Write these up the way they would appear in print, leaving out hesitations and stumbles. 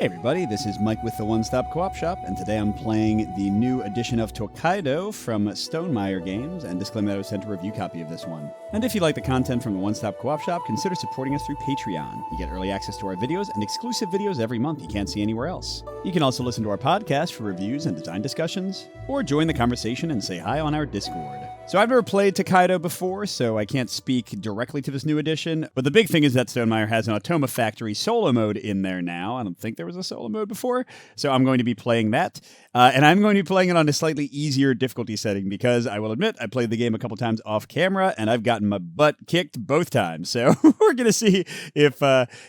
Hey everybody, this is Mike with the One Stop Co-op Shop, and today I'm playing the new edition of Tokaido from Stonemaier Games, and disclaimer that I was sent a review copy of this one. And if you like the content from the One Stop Co-op Shop, consider supporting us through Patreon. You get early access to our videos and exclusive videos every month you can't see anywhere else. You can also listen to our podcast for reviews and design discussions, or join the conversation and say hi on our Discord. So I've never played Tokaido before, so I can't speak directly to this new edition, but the big thing is that Stonemaier has an Automa Factory solo mode in there now. I don't think there was a solo mode before, so I'm going to be playing that. And I'm going to be playing it on a slightly easier difficulty setting because I will admit I played the game a couple times off camera and I've gotten my butt kicked both times. So we're going to see if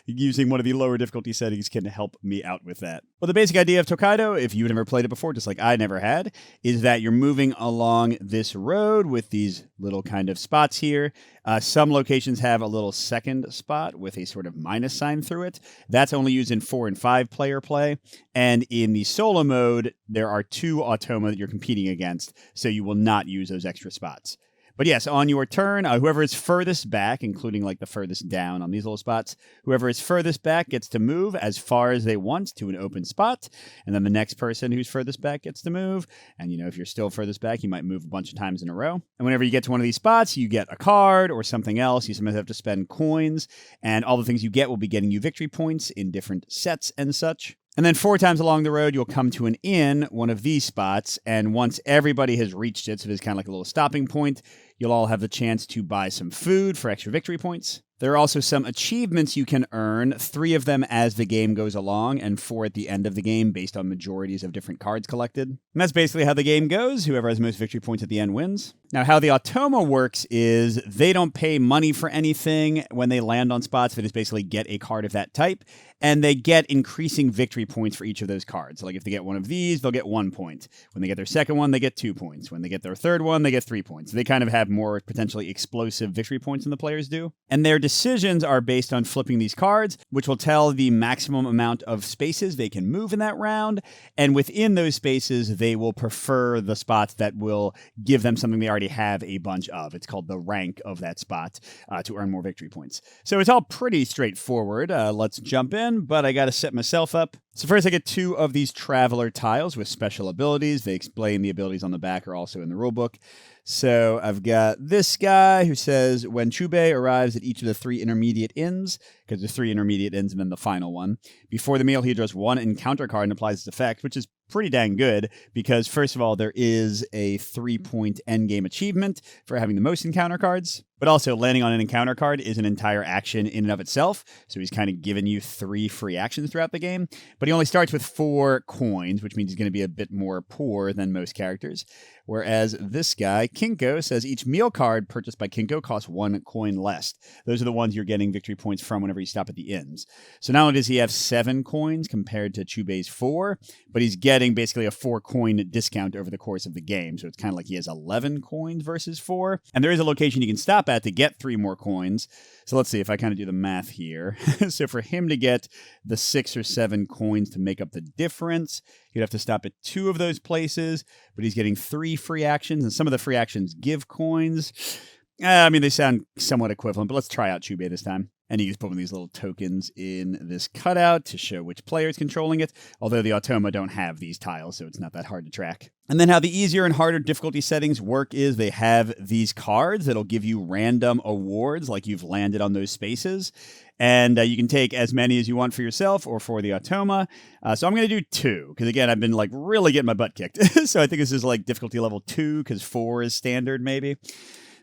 using one of the lower difficulty settings can help me out with that. Well, the basic idea of Tokaido, if you've never played it before, just like I never had, is that you're moving along this road with these little kind of spots here. Some locations have a little second spot with a sort of minus sign through it. That's only used in 4 and 5 player play. And in the solo mode, there are 2 Automa that you're competing against, so you will not use those extra spots. But yes, on your turn, whoever is furthest back, including like the furthest down on these little spots, whoever is furthest back gets to move as far as they want to an open spot. And then the next person who's furthest back gets to move. And, you know, if you're still furthest back, you might move a bunch of times in a row. And whenever you get to one of these spots, you get a card or something else. You sometimes have to spend coins. And all the things you get will be getting you victory points in different sets and such. And then 4 times along the road, you'll come to an inn, one of these spots, and once everybody has reached it, so there's kind of like a little stopping point, you'll all have the chance to buy some food for extra victory points. There are also some achievements you can earn, 3 of them as the game goes along, and 4 at the end of the game based on majorities of different cards collected. And that's basically how the game goes. Whoever has most victory points at the end wins. Now, how the Automa works is they don't pay money for anything when they land on spots. They just basically get a card of that type, and they get increasing victory points for each of those cards. So like if they get one of these, they'll get 1 point. When they get their second one, they get 2 points. When they get their third one, they get 3 points. They kind of have more potentially explosive victory points than the players do. And their decisions are based on flipping these cards, which will tell the maximum amount of spaces they can move in that round. And within those spaces, they will prefer the spots that will give them something they already have a bunch of. It's called the rank of that spot to earn more victory points. So it's all pretty straightforward. Let's jump in, but I got to set myself up. So first I get 2 of these traveler tiles with special abilities. They explain the abilities on the back are also in the rulebook. So I've got this guy who says, when Chube arrives at each of the 3 intermediate inns, because there's 3 intermediate inns and then the final one, before the meal he draws 1 encounter card and applies its effect, which is pretty dang good because, first of all, there is a 3-point endgame achievement for having the most encounter cards, but also landing on an encounter card is an entire action in and of itself, so he's kind of giving you 3 free actions throughout the game, but he only starts with 4 coins, which means he's going to be a bit more poor than most characters, whereas this guy, Kinko, says each meal card purchased by Kinko costs 1 coin less. Those are the ones you're getting victory points from whenever you stop at the inns. So not only does he have 7 coins compared to Chube's 4, but he's getting basically a 4 coin discount over the course of the game. So it's kind of like he has 11 coins versus 4. And there is a location you can stop at to get 3 more coins. So let's see if I kind of do the math here. So for him to get the 6 or 7 coins to make up the difference, he'd have to stop at 2 of those places, but he's getting 3 free actions, and some of the free actions give coins. I mean, they sound somewhat equivalent, but let's try out Chube this time. And you just put one of these little tokens in this cutout to show which player is controlling it, although the Automa don't have these tiles, so it's not that hard to track. And then how the easier and harder difficulty settings work is they have these cards that'll give you random awards, like you've landed on those spaces. And you can take as many as you want for yourself or for the Automa. So I'm going to do 2, because again, I've been like really getting my butt kicked. So I think this is like difficulty level 2, because 4 is standard maybe.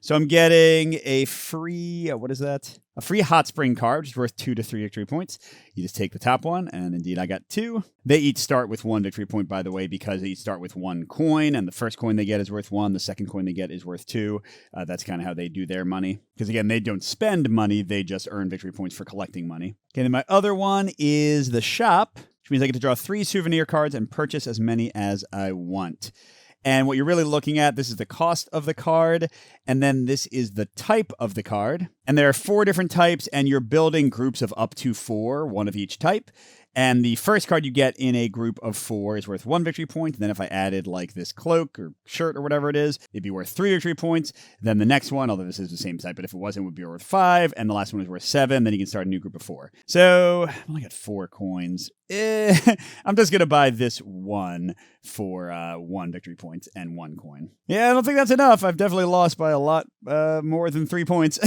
So I'm getting a free, what is that? A free hot spring card, which is worth 2 to 3 victory points. You just take the top one, and indeed I got 2. They each start with 1 victory point, by the way, because they each start with 1 coin, and the first coin they get is worth 1, the second coin they get is worth 2. That's kind of how they do their money. Because again, they don't spend money, they just earn victory points for collecting money. Okay, then my other one is the shop, which means I get to draw 3 souvenir cards and purchase as many as I want. And what you're really looking at, this is the cost of the card, and then this is the type of the card. And there are 4 different types, and you're building groups of up to 4, 1 of each type. And the first card you get in a group of 4 is worth 1 victory point. And then if I added like this cloak or shirt or whatever it is, it'd be worth 3 victory points. Then the next one, although this is the same type, but if it wasn't, it would be worth 5. And the last one is worth 7. Then you can start a new group of 4. So I only got 4 coins. I'm just going to buy this one for 1 victory point and 1 coin. Yeah, I don't think that's enough. I've definitely lost by a lot more than 3 points.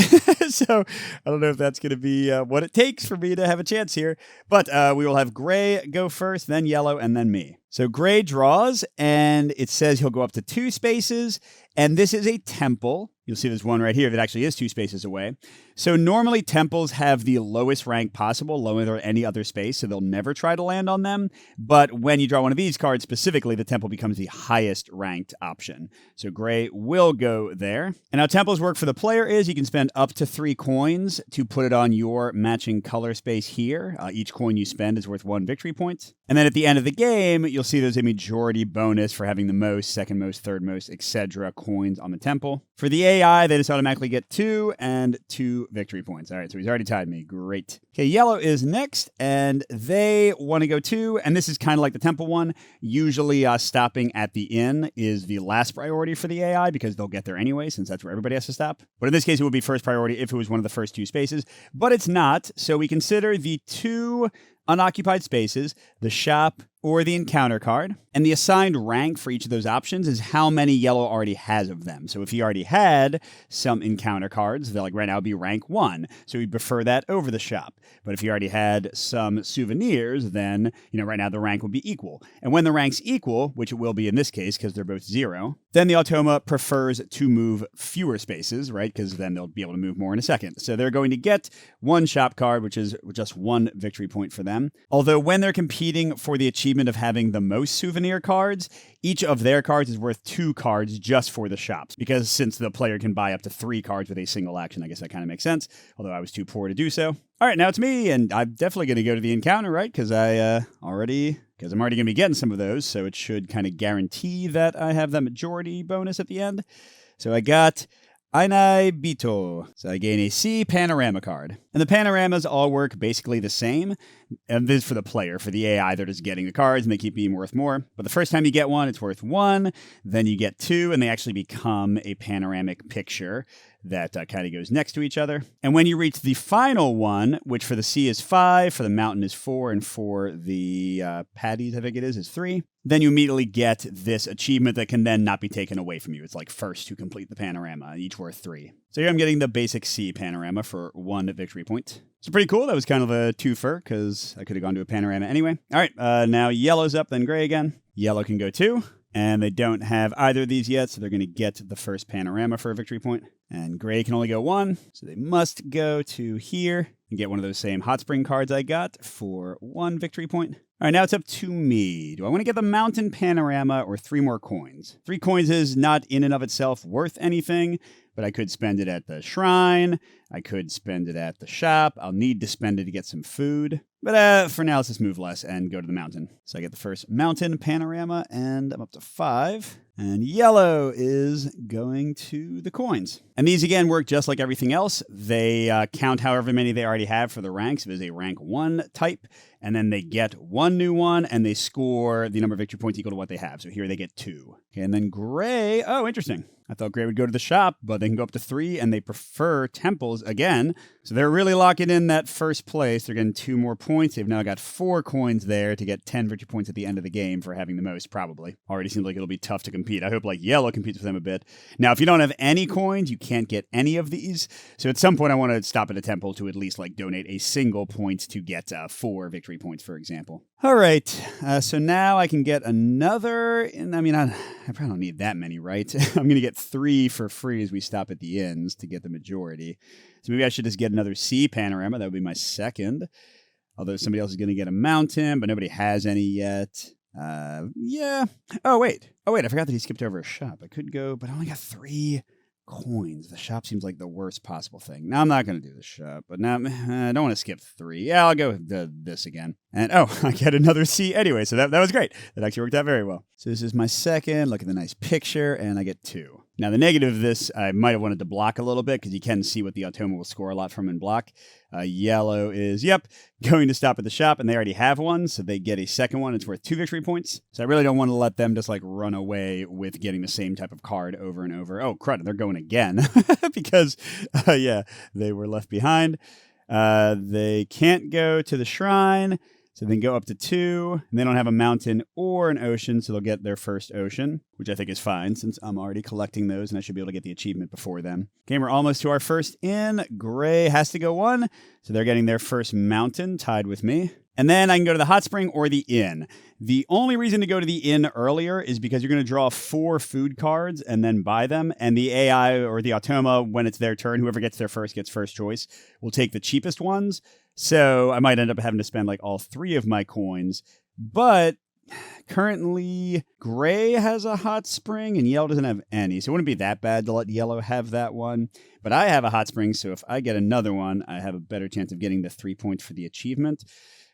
So I don't know if that's going to be what it takes for me to have a chance here. But we will have Gray go first, then Yellow, and then me. So Gray draws, and it says he'll go up to 2 spaces. And this is a temple. You'll see there's one right here that actually is 2 spaces away. So normally temples have the lowest rank possible, lower than any other space, so they'll never try to land on them. But when you draw one of these cards specifically, the temple becomes the highest ranked option. So Gray will go there. And how temples work for the player is you can spend up to 3 coins to put it on your matching color space here. Each coin you spend is worth 1 victory point. And then at the end of the game, you'll see there's a majority bonus for having the most, second most, third most, etc. coins on the temple. For the AI, they just automatically get 2 and 2 victory points. All right, so he's already tied me. Great. Okay, Yellow is next, and they want to go 2, and this is kind of like the temple one. Usually stopping at the inn is the last priority for the AI because they'll get there anyway, since that's where everybody has to stop. But in this case, it would be first priority if it was one of the first 2 spaces, but it's not, so we consider the 2 unoccupied spaces, the shop, or the encounter card. And the assigned rank for each of those options is how many Yellow already has of them. So if he already had some encounter cards, they're like right now would be rank 1. So he'd prefer that over the shop. But if he already had some souvenirs, then, right now the rank would be equal. And when the rank's equal, which it will be in this case because they're both 0, then the Automa prefers to move fewer spaces, right? Because then they'll be able to move more in a second. So they're going to get 1 shop card, which is just 1 victory point for them. Although when they're competing for the achievement of having the most souvenir cards, each of their cards is worth 2 cards just for the shops. Because since the player can buy up to 3 cards with a single action, I guess that kind of makes sense. Although I was too poor to do so. All right, now it's me, and I'm definitely going to go to the encounter, right? Because I'm already going to be getting some of those, so it should kind of guarantee that I have that majority bonus at the end. So I got Ainai Bito. So I gain a C panorama card. And the panoramas all work basically the same. And this is for the player. For the AI, they're just getting the cards and they keep being worth more. But the first time you get one, it's worth 1. Then you get 2, and they actually become a panoramic picture that kind of goes next to each other. And when you reach the final one, which for the sea is 5, for the mountain is 4, and for the patties, I think it is 3, then you immediately get this achievement that can then not be taken away from you. It's like first to complete the panorama, each worth 3. So here I'm getting the basic C panorama for 1 victory point. So pretty cool. That was kind of a twofer because I could have gone to a panorama anyway. All right, now Yellow's up, then Gray again. Yellow can go 2. And they don't have either of these yet, so they're going to get the first panorama for a victory point. And Gray can only go 1, so they must go to here and get one of those same hot spring cards I got for 1 victory point. All right, now it's up to me. Do I want to get the mountain panorama or 3 more coins? 3 coins is not in and of itself worth anything, but I could spend it at the shrine. I could spend it at the shop. I'll need to spend it to get some food. But for now, let's just move less and go to the mountain. So I get the first mountain panorama, and I'm up to 5. And Yellow is going to the coins. And these, again, work just like everything else. They count however many they already have for the ranks. If it's a rank 1 type, and then they get 1 new one, and they score the number of victory points equal to what they have. So here they get 2. Okay, and then Gray, oh, interesting. I thought Gray would go to the shop, but they can go up to 3, and they prefer temples again. So they're really locking in that first place. They're getting 2 more points. They've now got 4 coins there to get 10 victory points at the end of the game for having the most, probably. Already seems like it'll be tough to compete. I hope Yellow competes with them a bit. Now, if you don't have any coins, you can't get any of these. So at some point, I want to stop at a temple to at least donate a single point to get 4 victory points, for example. All right, so now I can get another, and I probably don't need that many, right? I'm going to get 3 for free as we stop at the inns to get the majority. So maybe I should just get another sea panorama. That would be my second. Although somebody else is going to get a mountain, but nobody has any yet. Yeah. Oh, wait. I forgot that he skipped over a shop. I could go, but I only got 3 coins. The shop seems like the worst possible thing. Now I'm not going to do the shop, but now I don't want to skip 3. Yeah, I'll go with this again. And I get another C anyway, so that was great. That actually worked out very well. So this is my second. Look at the nice picture, and I get 2. Now the negative of this, I might have wanted to block a little bit because you can see what the Automa will score a lot from in block. Yellow is, going to stop at the shop, and they already have one, so they get a second one. It's worth 2 victory points. So I really don't want to let them just run away with getting the same type of card over and over. Oh, crud, they're going again because, they were left behind. They can't go to the shrine. So then go up to 2, and they don't have a mountain or an ocean, so they'll get their first ocean, which I think is fine since I'm already collecting those, and I should be able to get the achievement before them. Okay, we're almost to our first inn. Gray has to go 1, so they're getting their first mountain, tied with me. And then I can go to the hot spring or the inn. The only reason to go to the inn earlier is because you're going to draw 4 food cards and then buy them. And the AI or the Automa, when it's their turn, whoever gets there first gets first choice, will take the cheapest ones. So I might end up having to spend like all 3 of my coins. But currently, Gray has a hot spring and Yellow doesn't have any. So it wouldn't be that bad to let Yellow have that one. But I have a hot spring, so if I get another one, I have a better chance of getting the 3 points for the achievement.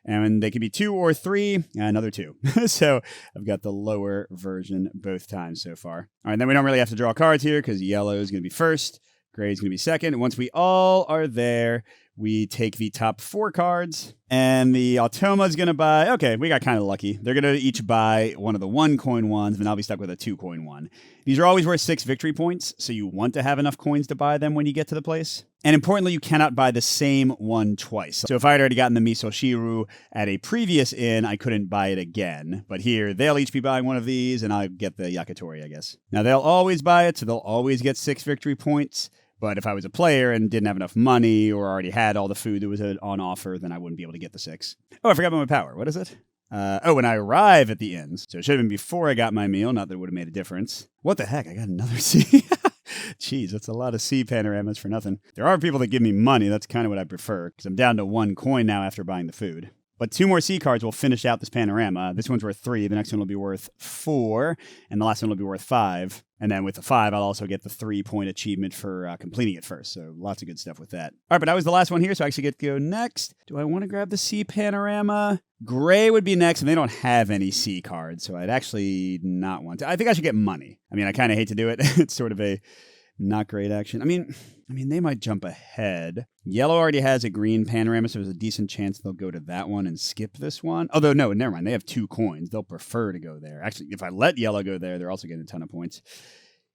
And they could be 2 or 3, another 2. So I've got the lower version both times so far. All right, then we don't really have to draw cards here because Yellow is going to be first, Gray is going to be second. And once we all are there, we take the top 4 cards, and the Automa is going to buy... Okay, we got kind of lucky. They're going to each buy one of the 1 coin ones, and then I'll be stuck with a 2 coin one. These are always worth 6 victory points, so you want to have enough coins to buy them when you get to the place. And importantly, you cannot buy the same one twice. So if I had already gotten the miso shiru at a previous inn, I couldn't buy it again. But here, they'll each be buying one of these, and I'll get the yakitori, I guess. Now, they'll always buy it, so they'll always get 6 victory points. But if I was a player and didn't have enough money or already had all the food that was on offer, then I wouldn't be able to get the 6. Oh, I forgot about my power. What is it? When I arrive at the inns. So it should have been before I got my meal. Not that it would have made a difference. What the heck? I got another C. Jeez, that's a lot of C panoramas for nothing. There are people that give me money. That's kind of what I prefer because I'm down to 1 coin now after buying the food. But 2 more C cards will finish out this panorama. This one's worth 3. The next one will be worth 4. And the last one will be worth 5. And then with the 5, I'll also get the 3-point achievement for completing it first. So lots of good stuff with that. All right, but that was the last one here, so I actually get to go next. Do I want to grab the C panorama? Gray would be next, and they don't have any C cards, so I'd actually not want to. I think I should get money. I mean, I kind of hate to do it. It's sort of a not great action. I mean, they might jump ahead. Yellow already has a green panorama, so there's a decent chance they'll go to that one and skip this one. Although, no, never mind. They have 2 coins. They'll prefer to go there. Actually, if I let Yellow go there, they're also getting a ton of points.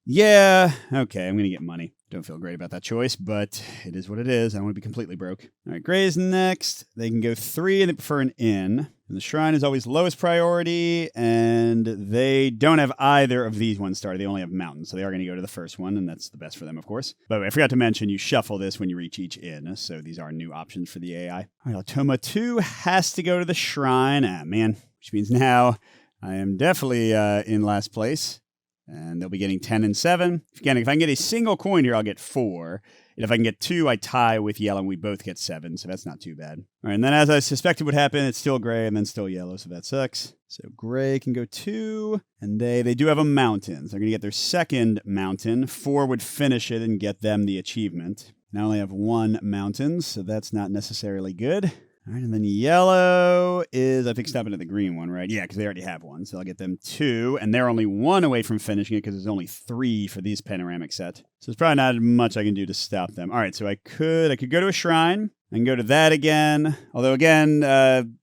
Yeah, okay, I'm going to get money. Don't feel great about that choice, but it is what it is. I don't want to be completely broke. All right, Gray's next. They can go 3, and they prefer an inn. And the shrine is always lowest priority, and they don't have either of these ones started. They only have mountains, so they are going to go to the first one, and that's the best for them, of course. By the way, I forgot to mention you shuffle this when you reach each inn, so these are new options for the AI. All right, Automa 2 has to go to the shrine. Man, which means now I am definitely in last place. And they'll be getting 10 and 7. Again, if I can get a single coin here, I'll get 4. And if I can get 2, I tie with Yellow, and we both get 7, so that's not too bad. All right, and then as I suspected would happen, it's still Gray and then still Yellow, so that sucks. So Gray can go 2, and they do have a mountain. So they're going to get their second mountain. 4 would finish it and get them the achievement. And I only have 1 mountain, so that's not necessarily good. All right, and then Yellow is, I think, stopping at the green one, right? Yeah, because they already have 1, so I'll get them 2, and they're only 1 away from finishing it because there's only 3 for these panoramic set. So there's probably not much I can do to stop them. All right, so I could go to a shrine. I can go to that again. Although, again,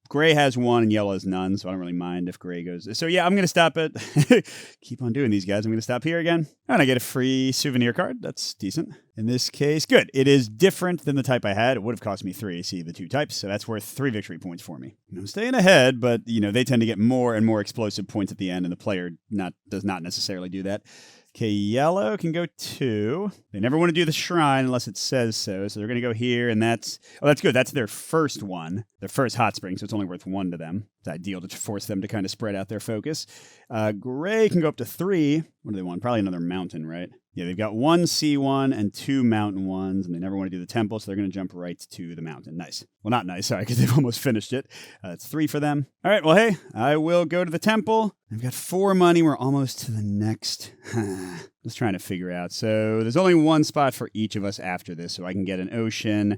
Gray has 1 and Yellow has none, so I don't really mind if Gray goes. So, yeah, I'm going to stop it. Keep on doing these, guys. I'm going to stop here again. And I get a free souvenir card. That's decent. In this case, good. It is different than the type I had. It would have cost me 3, see the 2 types, so that's worth 3 victory points for me. I'm staying ahead, but, they tend to get more and more explosive points at the end, and the player does not necessarily do that. Okay, Yellow can go 2. They never want to do the shrine unless it says so. So they're going to go here, and that's good. That's their first one, their first hot spring, so it's only worth 1 to them. It's ideal to force them to kind of spread out their focus. Gray can go up to 3. What do they want? Probably another mountain, right? Yeah, they've got 1 C1 and 2 mountain ones, and they never want to do the temple, so they're going to jump right to the mountain. Nice. Well, not nice, sorry, because they've almost finished it. It's 3 for them. All right, well, hey, I will go to the temple. I've got 4 money. We're almost to the next. Just trying to figure out. So there's only 1 spot for each of us after this, so I can get an ocean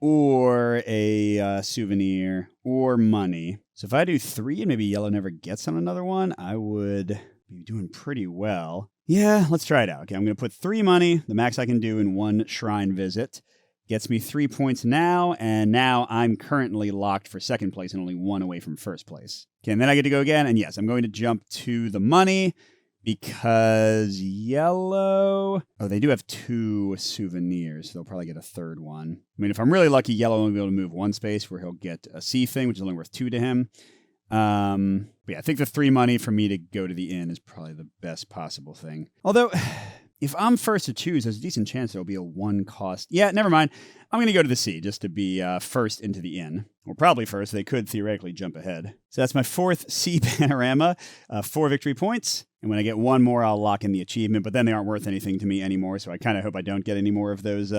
or a souvenir or money. So if I do 3 and maybe Yellow never gets on another one, I would be doing pretty well. Yeah, let's try it out. Okay, I'm going to put 3 money, the max I can do in 1 shrine visit. Gets me 3 points now, and now I'm currently locked for second place and only 1 away from first place. Okay, and then I get to go again, and yes, I'm going to jump to the money. because yellow... Oh, they do have 2 souvenirs, so they'll probably get a third one. I mean, if I'm really lucky, yellow will be able to move 1 space where he'll get a C thing, which is only worth 2 to him. But yeah, I think the 3 money for me to go to the inn is probably the best possible thing. Although, if I'm first to choose, there's a decent chance there'll be a 1 cost. Yeah, never mind. I'm going to go to the C just to be first into the inn. Or probably first. They could theoretically jump ahead. So that's my 4th C panorama, 4 victory points. And when I get 1 more, I'll lock in the achievement. But then they aren't worth anything to me anymore. So I kind of hope I don't get any more of those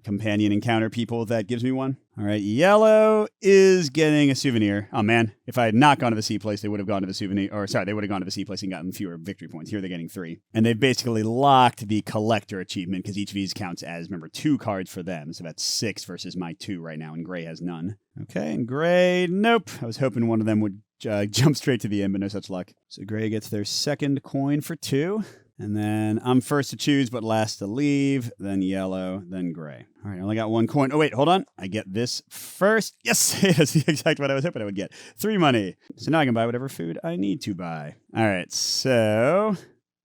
companion encounter people that gives me 1. All right, yellow is getting a souvenir. Oh man, if I had not gone to the C place, they would have gone to the souvenir, or sorry, they would have gone to the C place and gotten fewer victory points. Here they're getting 3. And they've basically locked the collector achievement because each of these counts as, remember, 2 cards for them. So that's 6 versus my 2 right now, and gray has none. Okay, and gray, nope. I was hoping one of them would jump straight to the end, but no such luck. So gray gets their 2nd coin for 2. And then I'm first to choose, but last to leave, then yellow, then gray. All right, I only got 1 coin. Oh, wait, hold on. I get this first. Yes, that's exactly what I was hoping I would get. 3 money. So now I can buy whatever food I need to buy. All right, so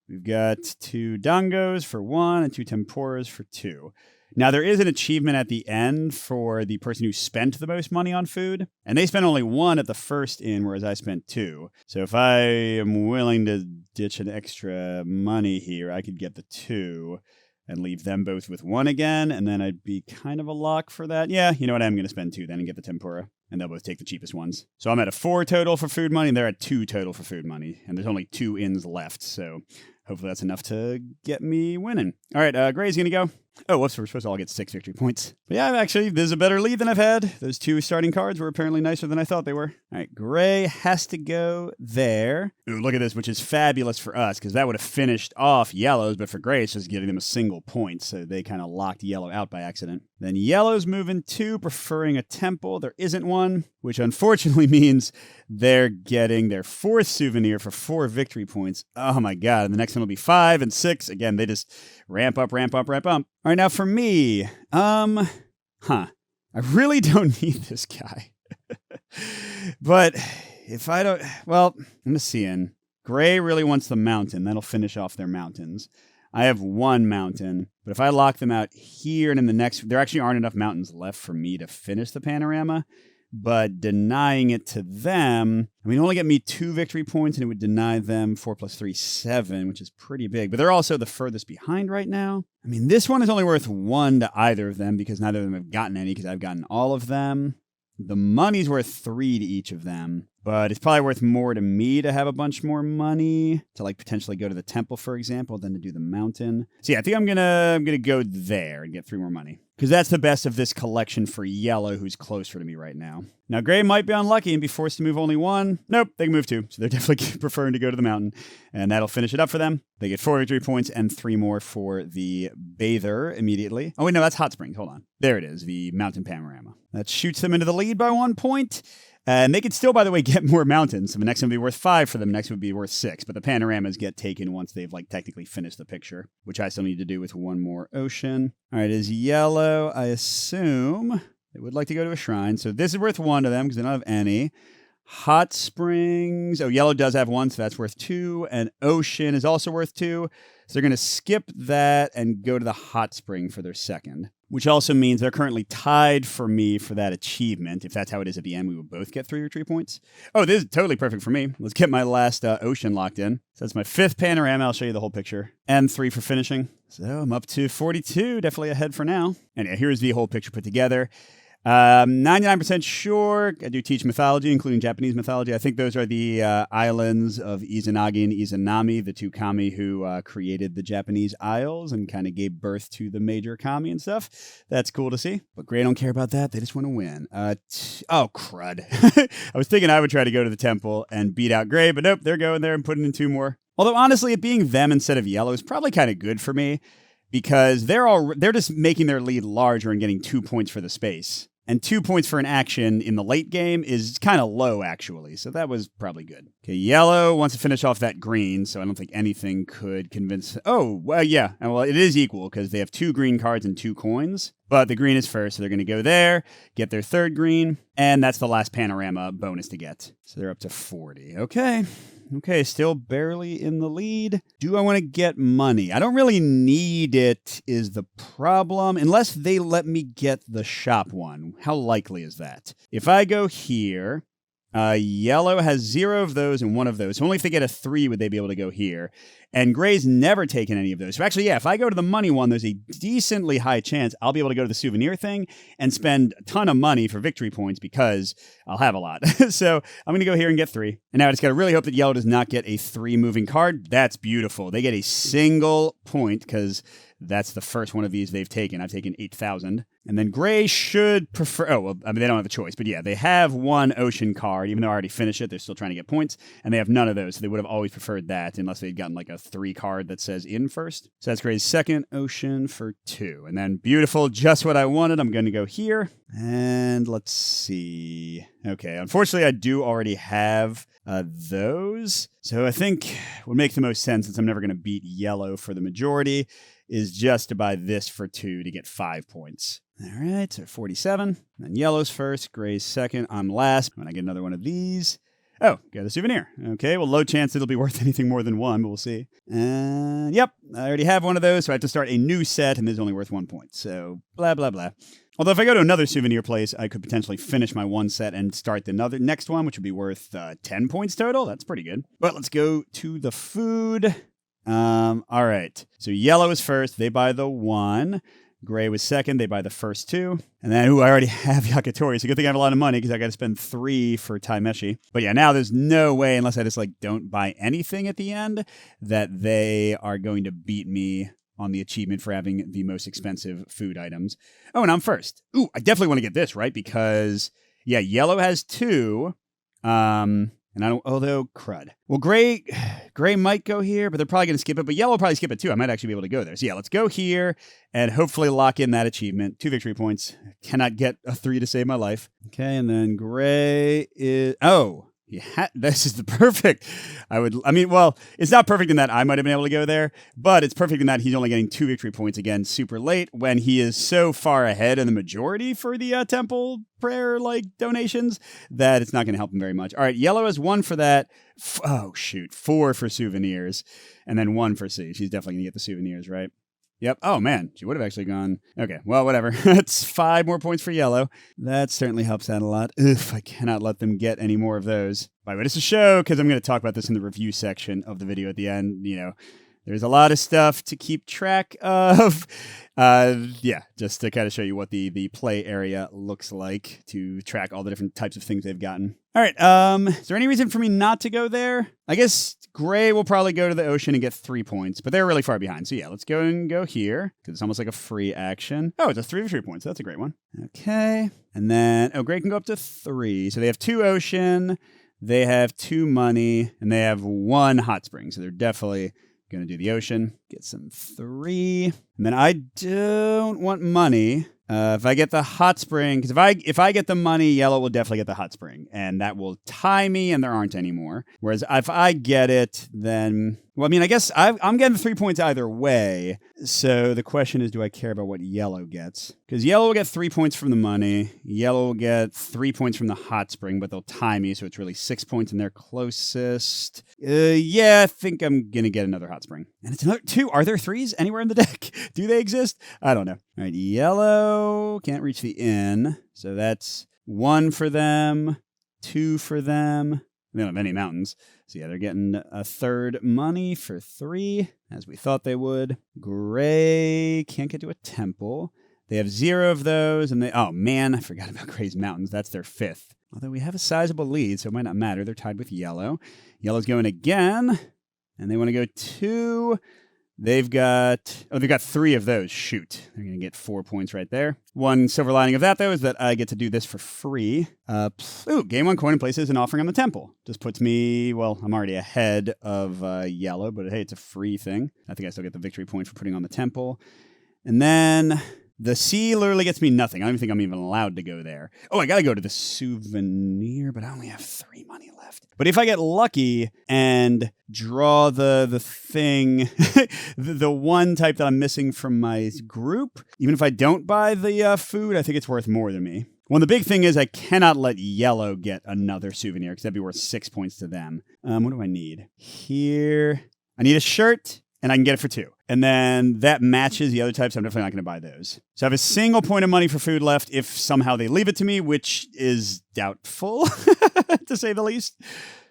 we've got 2 dongos for 1 and 2 tempuras for 2. Now, there is an achievement at the end for the person who spent the most money on food, and they spent only 1 at the first inn, whereas I spent 2. So if I am willing to ditch an extra money here, I could get the 2 and leave them both with 1 again, and then I'd be kind of a lock for that. Yeah, you know what? I'm going to spend 2 then and get the tempura, and they'll both take the cheapest ones. So I'm at a 4 total for food money, and they're at 2 total for food money, and there's only 2 inns left, so hopefully that's enough to get me winning. All right, Gray's going to go. Oh, whoops, we're supposed to all get 6 victory points. But yeah, actually, this is a better lead than I've had. Those 2 starting cards were apparently nicer than I thought they were. All right, gray has to go there. Ooh, look at this, which is fabulous for us, because that would have finished off yellows, but for gray, it's just getting them a single point, so they kind of locked yellow out by accident. Then yellow's moving 2, preferring a temple. There isn't one, which unfortunately means they're getting their 4th souvenir for 4 victory points. Oh my god, and the next one will be 5 and 6. Again, they just ramp up, ramp up, ramp up. All right, now for me, I really don't need this guy. But if I don't, well, I'm going to see in. Gray really wants the mountain. That'll finish off their mountains. I have 1 mountain, but if I lock them out here and in the next, there actually aren't enough mountains left for me to finish the panorama. But denying it to them, I mean, only get me 2 victory points, and it would deny them 4 + 3, 7, which is pretty big. But they're also the furthest behind right now. I mean, this one is only worth 1 to either of them because neither of them have gotten any because I've gotten all of them. The money's worth 3 to each of them, but it's probably worth more to me to have a bunch more money to like potentially go to the temple, for example, than to do the mountain. So yeah, I think I'm gonna go there and get 3 more money because that's the best of this collection for yellow, who's closer to me right now. Now gray might be unlucky and be forced to move only 1. Nope, they can move 2, so they're definitely preferring to go to the mountain, and that'll finish it up for them. They get 4 victory points and 3 more for the bather immediately. Oh wait, no, that's hot springs. Hold on, there it is, the mountain panorama. That shoots them into the lead by 1 point. And they could still, by the way, get more mountains. So the next one would be worth 5 for them. The next one would be worth 6. But the panoramas get taken once they've like technically finished the picture, which I still need to do with 1 more ocean. All right, is yellow, I assume they would like to go to a shrine. So this is worth 1 to them because they don't have any. Hot springs. Oh, yellow does have 1, so that's worth 2. And ocean is also worth 2. So they're going to skip that and go to the hot spring for their 2nd. Which also means they're currently tied for me for that achievement. If that's how it is at the end, we will both get 3 retreat points. Oh, this is totally perfect for me. Let's get my last ocean locked in. So that's my 5th panorama. I'll show you the whole picture. And 3 for finishing. So I'm up to 42, definitely ahead for now. Anyway, here's the whole picture put together. 99% sure. I do teach mythology, including Japanese mythology. I think those are the islands of Izanagi and Izanami, the 2 kami who created the Japanese isles and kind of gave birth to the major kami and stuff. That's cool to see. But Gray don't care about that. They just want to win. Oh, crud. I was thinking I would try to go to the temple and beat out Gray, but nope, they're going there and putting in 2 more. Although, honestly, it being them instead of yellow is probably kind of good for me because they're just making their lead larger and getting 2 points for the space. And 2 points for an action in the late game is kind of low, actually. So that was probably good. Okay, yellow wants to finish off that green, so I don't think anything could convince... Oh, well, yeah. Well, it is equal because they have 2 green cards and 2 coins. But the green is first, so they're going to go there, get their 3rd green, and that's the last panorama bonus to get. So they're up to 40. Okay. Okay, still barely in the lead. Do I want to get money? I don't really need it is the problem, unless they let me get the shop one. How likely is that? If I go here, yellow has 0 of those and 1 of those. So only if they get a 3 would they be able to go here. And gray's never taken any of those. So actually, yeah, if I go to the money one, there's a decently high chance I'll be able to go to the souvenir thing and spend a ton of money for victory points because I'll have a lot. So I'm going to go here and get 3. And now I just got to really hope that yellow does not get a 3 moving card. That's beautiful. They get a single point because that's the first one of these they've taken. I've taken 8,000. And then gray should prefer... Oh, well, I mean, they don't have a choice. But yeah, they have 1 ocean card. Even though I already finished it, they're still trying to get points. And they have none of those. So they would have always preferred that unless they'd gotten like a 3 card that says in first. So that's gray's second ocean for 2. And then beautiful, just what I wanted. I'm going to go here. And let's see. Okay, unfortunately, I do already have those. So I think what would make the most sense, since I'm never going to beat yellow for the majority, is just to buy this for 2 to get 5 points. All right, so 47. Then yellow's first, gray's second. I'm last. When I get another one of these. Oh, got a souvenir. Okay, well, low chance it'll be worth anything more than 1, but we'll see. And yep, I already have one of those, so I have to start a new set, and this is only worth 1 point. So blah, blah, blah. Although if I go to another souvenir place, I could potentially finish my 1 set and start the next one, which would be worth 10 points total. That's pretty good. But let's go to the food. All right. So yellow is first. They buy the 1. Gray was second. They buy the first 2. And then, I already have Yakitori. So good thing I have a lot of money because I got to spend 3 for Taimeshi. But yeah, now there's no way, unless I just don't buy anything at the end, that they are going to beat me on the achievement for having the most expensive food items. Oh, and I'm first. Ooh, I definitely want to get this, right? Because, yeah, yellow has 2. And I don't, although, crud. Well, gray might go here, but they're probably going to skip it. But yellow will probably skip it too. I might actually be able to go there. So yeah, let's go here and hopefully lock in that achievement. 2 victory points. Cannot get a 3 to save my life. Okay, and then gray is, yeah, this is the perfect. Well, it's not perfect in that I might have been able to go there, but it's perfect in that he's only getting 2 victory points again super late when he is so far ahead in the majority for the temple prayer donations that it's not going to help him very much. All right, yellow has 1 for that. 4 for souvenirs, and then 1 for C. She's definitely going to get the souvenirs, right? Yep. Oh, man. She would have actually gone. Okay. Well, whatever. That's 5 more points for yellow. That certainly helps out a lot. Oof, I cannot let them get any more of those. By the way, it's a show because I'm going to talk about this in the review section of the video at the end. There's a lot of stuff to keep track of. Yeah, just to kind of show you what the play area looks like to track all the different types of things they've gotten. All right. Is there any reason for me not to go there? I guess gray will probably go to the ocean and get 3 points, but they're really far behind. So yeah, let's go and go here because it's almost like a free action. Oh, it's a 3 victory points. That's a great one. Okay. And then, gray can go up to 3. So they have 2 ocean, they have 2 money, and they have 1 hot spring. So they're definitely going to do the ocean, get some 3. And then I don't want money. If I get the hot spring, because if I get the money, yellow will definitely get the hot spring, and that will tie me, and there aren't any more. Whereas if I get it, then, well, I guess I'm getting 3 points either way. So the question is, do I care about what yellow gets? Because yellow will get 3 points from the money. Yellow will get 3 points from the hot spring, but they'll tie me, so it's really 6 points in their closest. Yeah, I think I'm going to get another hot spring. And it's another 2. Are there 3s anywhere in the deck? Do they exist? I don't know. All right, yellow can't reach the inn, so that's 1 for them, 2 for them. They don't have any mountains. So yeah, they're getting a 3rd money for 3, as we thought they would. Gray can't get to a temple. They have 0 of those, and oh man, I forgot about Gray's mountains. That's their 5th. Although we have a sizable lead, so it might not matter. They're tied with yellow. Yellow's going again, and they want to go 2. They've got 3 of those. Shoot. They're going to get 4 points right there. One silver lining of that, though, is that I get to do this for free. Game 1 coin and places an offering on the temple. Just puts me, well, I'm already ahead of yellow, but hey, it's a free thing. I think I still get the victory point for putting on the temple. And then the C literally gets me nothing. I don't even think I'm even allowed to go there. Oh, I got to go to the souvenir, but I only have 3 money left. But if I get lucky and draw the thing, the one type that I'm missing from my group, even if I don't buy the food, I think it's worth more than me. Well, the big thing is I cannot let yellow get another souvenir because that'd be worth 6 points to them. What do I need? Here, I need a shirt, and I can get it for 2. And then that matches the other types. I'm definitely not going to buy those. So I have a single point of money for food left if somehow they leave it to me, which is doubtful, to say the least.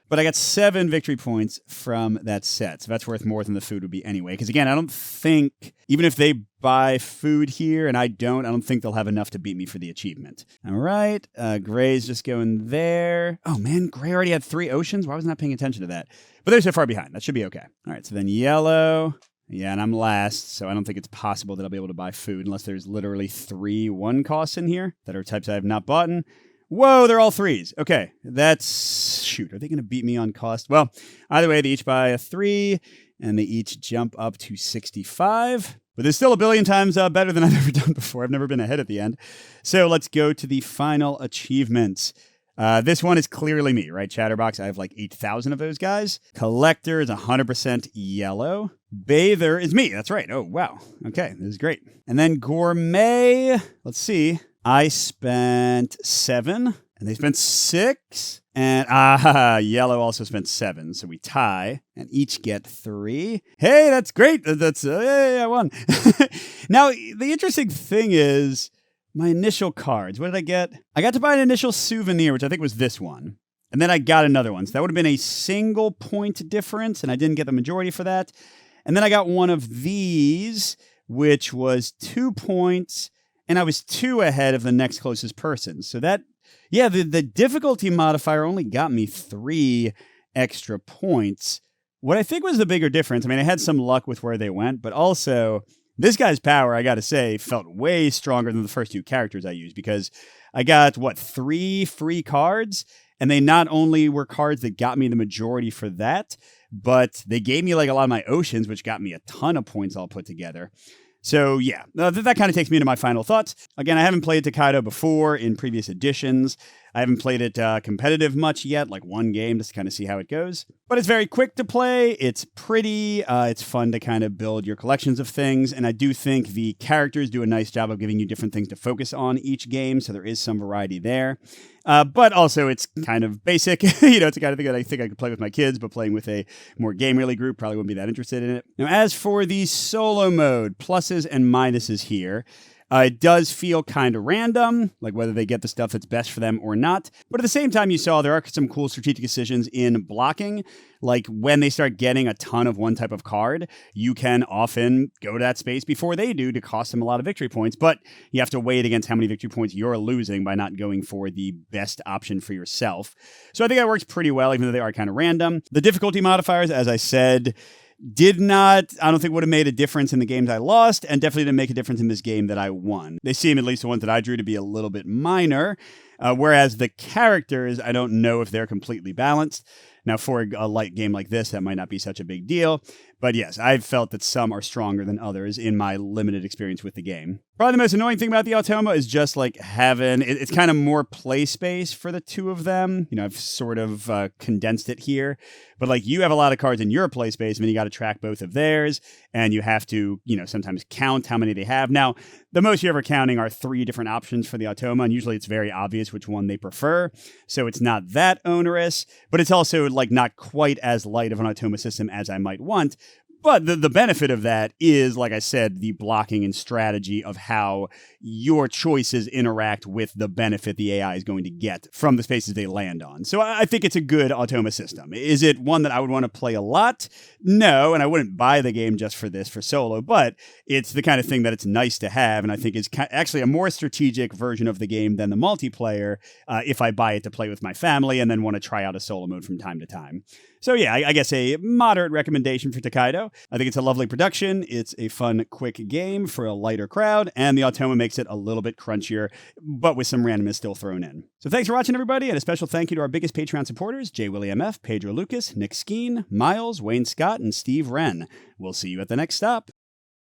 But I got 7 victory points from that set. So that's worth more than the food would be anyway. Because again, I don't think, even if they buy food here and I don't think they'll have enough to beat me for the achievement. All right. Gray's just going there. Oh man, Gray already had 3 oceans. Why wasn't I paying attention to that? But they're so far behind. That should be okay. All right. So then yellow. Yeah, and I'm last. So I don't think it's possible that I'll be able to buy food unless there's literally 3 1 costs in here that are types I have not bought in. Whoa, they're all 3s. Okay, that's... Shoot, are they going to beat me on cost? Well, either way, they each buy a 3, and they each jump up to 65. But they're still a billion times better than I've ever done before. I've never been ahead at the end. So let's go to the final achievements. This one is clearly me, right? Chatterbox, I have like 8,000 of those guys. Collector is 100% yellow. Bather is me. That's right. Oh, wow. Okay, this is great. And then Gourmet, let's see. I spent 7, and they spent 6, and yellow also spent 7, so we tie, and each get 3. Hey, that's great. That's hey, I won. Now, the interesting thing is my initial cards. What did I get? I got to buy an initial souvenir, which I think was this one, and then I got another one, so that would have been a single point difference, and I didn't get the majority for that. And then I got one of these, which was 2 points, and I was 2 ahead of the next closest person. So that, yeah, the difficulty modifier only got me 3 extra points. What I think was the bigger difference, I mean, I had some luck with where they went, but also this guy's power, I got to say, felt way stronger than the first 2 characters I used because I got, 3 free cards, and they not only were cards that got me the majority for that, but they gave me like a lot of my oceans, which got me a ton of points all put together. So yeah, that kind of takes me to my final thoughts. Again, I haven't played Tokaido before in previous editions. I haven't played it competitive much yet, like 1 game, just to kind of see how it goes. But it's very quick to play. It's pretty. It's fun to kind of build your collections of things. And I do think the characters do a nice job of giving you different things to focus on each game. So there is some variety there. But also it's kind of basic. It's the kind of thing that I think I could play with my kids, but playing with a more gamerly group probably wouldn't be that interested in it. Now, as for the solo mode, pluses and minuses here. It does feel kind of random, like whether they get the stuff that's best for them or not. But at the same time, you saw there are some cool strategic decisions in blocking. Like when they start getting a ton of one type of card, you can often go to that space before they do to cost them a lot of victory points. But you have to weigh it against how many victory points you're losing by not going for the best option for yourself. So I think that works pretty well, even though they are kind of random. The difficulty modifiers, as I said, I don't think would have made a difference in the games I lost, and definitely didn't make a difference in this game that I won. They seem, at least the ones that I drew, to be a little bit minor, whereas the characters, I don't know if they're completely balanced. Now, for a light game like this, that might not be such a big deal. But yes, I've felt that some are stronger than others in my limited experience with the game. Probably the most annoying thing about the Automa is just like having, it's kind of more play space for the 2 of them. I've sort of condensed it here. But like you have a lot of cards in your play space, and then you got to track both of theirs. And you have to, sometimes count how many they have. Now, the most you're ever counting are 3 different options for the Automa. And usually it's very obvious which one they prefer. So it's not that onerous, but it's also like not quite as light of an Automa system as I might want. But the benefit of that is, like I said, the blocking and strategy of how your choices interact with the benefit the AI is going to get from the spaces they land on. So I think it's a good Automa system. Is it one that I would want to play a lot? No, and I wouldn't buy the game just for this, for solo, but it's the kind of thing that it's nice to have, and I think it's actually a more strategic version of the game than the multiplayer if I buy it to play with my family and then want to try out a solo mode from time to time. So yeah, I guess a moderate recommendation for Tokaido. I think it's a lovely production. It's a fun, quick game for a lighter crowd, and the Automa makes it a little bit crunchier, but with some randomness still thrown in. So thanks for watching, everybody, and a special thank you to our biggest Patreon supporters, J. Willie MF, Pedro Lucas, Nick Skeen, Miles, Wayne Scott, and Steve Wren. We'll see you at the next stop.